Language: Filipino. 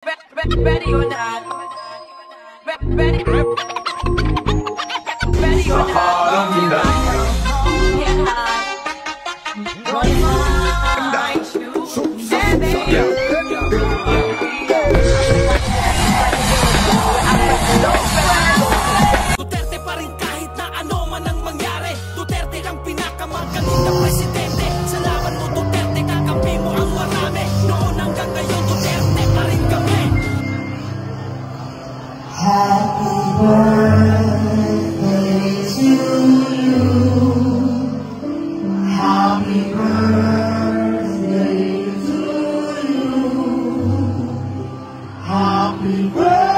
Ready or not? Ready or Duterte pa rin kahit na ano man ang mangyari. Duterte ang pinakamagaling na presidente. Sa laban mo Duterte, kakampi mo ang marami. Noon hanggang ngayon Duterte pa rin kami. Happy birthday to you. Happy birthday to you. Happy birthday.